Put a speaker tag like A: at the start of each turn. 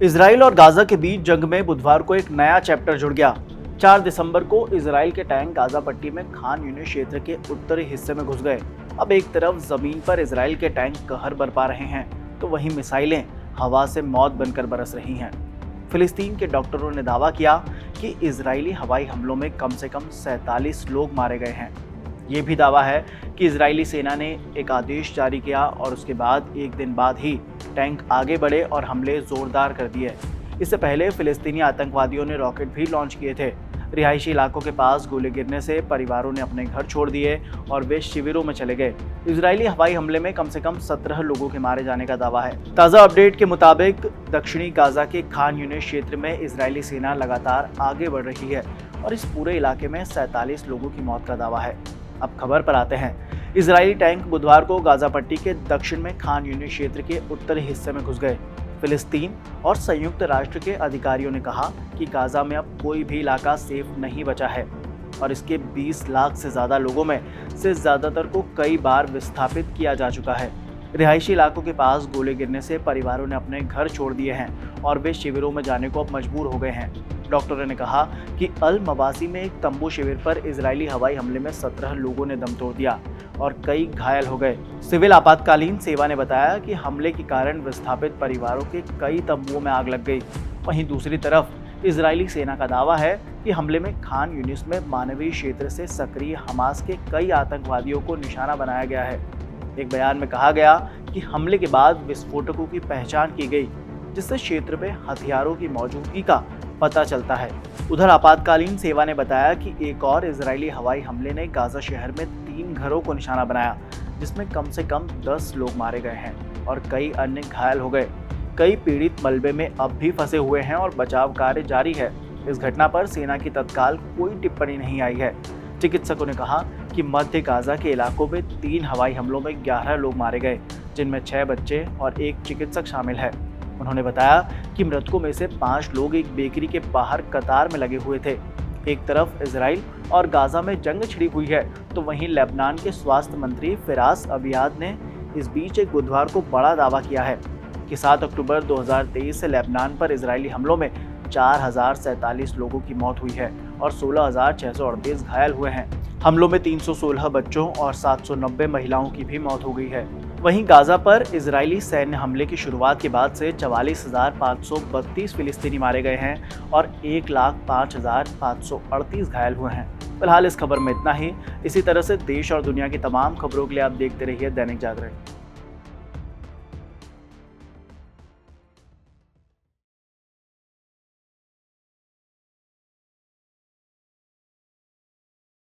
A: Israel और Gaza के बीच जंग में बुधवार को एक नया चैप्टर जुड़ गया। 4 दिसंबर को इजराइल के टैंक गाजा पट्टी में खान यूनिस क्षेत्र के उत्तरी हिस्से में घुस गए। अब एक तरफ जमीन पर इजराइल के टैंक कहर बरपा रहे हैं, तो वहीं मिसाइलें हवा से मौत बनकर बरस रही हैं। फिलिस्तीन के डॉक्टरों ने दावा किया कि इजरायली हवाई हमलों में कम से कम 47 लोग मारे गए हैं। ये भी दावा है कि इजरायली सेना ने एक आदेश जारी किया और उसके बाद एक दिन बाद ही टैंक आगे बढ़े और हमले जोरदार कर दिए। इससे पहले फिलिस्तीनी आतंकवादियों ने रॉकेट भी लॉन्च किए थे। रिहायशी इलाकों के पास गोले गिरने से परिवारों ने अपने घर छोड़ दिए और वे शिविरों में चले गए। इजरायली हवाई हमले में कम से कम 17 लोगों के मारे जाने का दावा है। ताज़ा अपडेट के मुताबिक दक्षिणी गाजा के खान यूनिस क्षेत्र में इजरायली सेना लगातार आगे बढ़ रही है और इस पूरे इलाके में 47 लोगों की मौत का दावा है। अब खबर पर आते हैं। इजरायली टैंक बुधवार को गाजा पट्टी के दक्षिण में खान यूनिस क्षेत्र के उत्तरी हिस्से में घुस गए। फिलिस्तीन और संयुक्त राष्ट्र के अधिकारियों ने कहा कि गाजा में अब कोई भी इलाका सेफ नहीं बचा है और इसके 20 लाख से ज़्यादा लोगों में से ज़्यादातर को कई बार विस्थापित किया जा चुका है। रिहायशी इलाकों के पास गोले गिरने से परिवारों ने अपने घर छोड़ दिए हैं और वे शिविरों में जाने को अब मजबूर हो गए हैं। डॉक्टरों ने कहा कि अल मवासी में एक तंबू शिविर पर इजरायली हवाई हमले में 17 लोगों ने दम तोड़ दिया और कई घायल हो गए। सिविल आपातकालीन सेवा ने बताया कि हमले के कारण विस्थापित परिवारों के कई तंबुओं में आग लग गई। वहीं दूसरी तरफ इजरायली सेना का दावा है कि हमले में खान यूनिस में मानवीय क्षेत्र से सक्रिय हमास के कई आतंकवादियों को निशाना बनाया गया है। एक बयान में कहा गया कि हमले के बाद विस्फोटकों की पहचान की गई, जिससे क्षेत्र में हथियारों की मौजूदगी का पता चलता है। उधर आपातकालीन सेवा ने बताया कि एक और इजरायली हवाई हमले ने गाजा शहर में 3 घरों को निशाना बनाया, जिसमें कम से कम 10 लोग मारे गए हैं और कई अन्य घायल हो गए। कई पीड़ित मलबे में अब भी फंसे हुए हैं और बचाव कार्य जारी है। इस घटना पर सेना की तत्काल कोई टिप्पणी नहीं आई है। चिकित्सकों ने कहा कि मध्य गाजा के इलाकों में 3 हवाई हमलों में 11 लोग मारे गए, जिनमें 6 बच्चे और 1 चिकित्सक शामिल है। उन्होंने बताया कि मृतकों में से 5 लोग एक बेकरी के बाहर कतार में लगे हुए थे। एक तरफ इजराइल और गाजा में जंग छिड़ी हुई है, तो वहीं लेबनान के स्वास्थ्य मंत्री फिरास अबियाद ने इस बीच एक बुधवार को बड़ा दावा किया है कि 7 अक्टूबर 2023 से लेबनान पर इजरायली हमलों में 4047 लोगों की मौत हुई है और 16,638 घायल हुए हैं। हमलों में 316 बच्चों और 790 महिलाओं की भी मौत हो गई है। वहीं गाजा पर इजरायली सैन्य हमले की शुरुआत के बाद से 44,532 फिलिस्तीनी मारे गए हैं और 1,05,538 घायल हुए हैं। फिलहाल इस खबर में इतना ही। इसी तरह से देश और दुनिया की तमाम खबरों के लिए आप देखते रहिए दैनिक जागरण।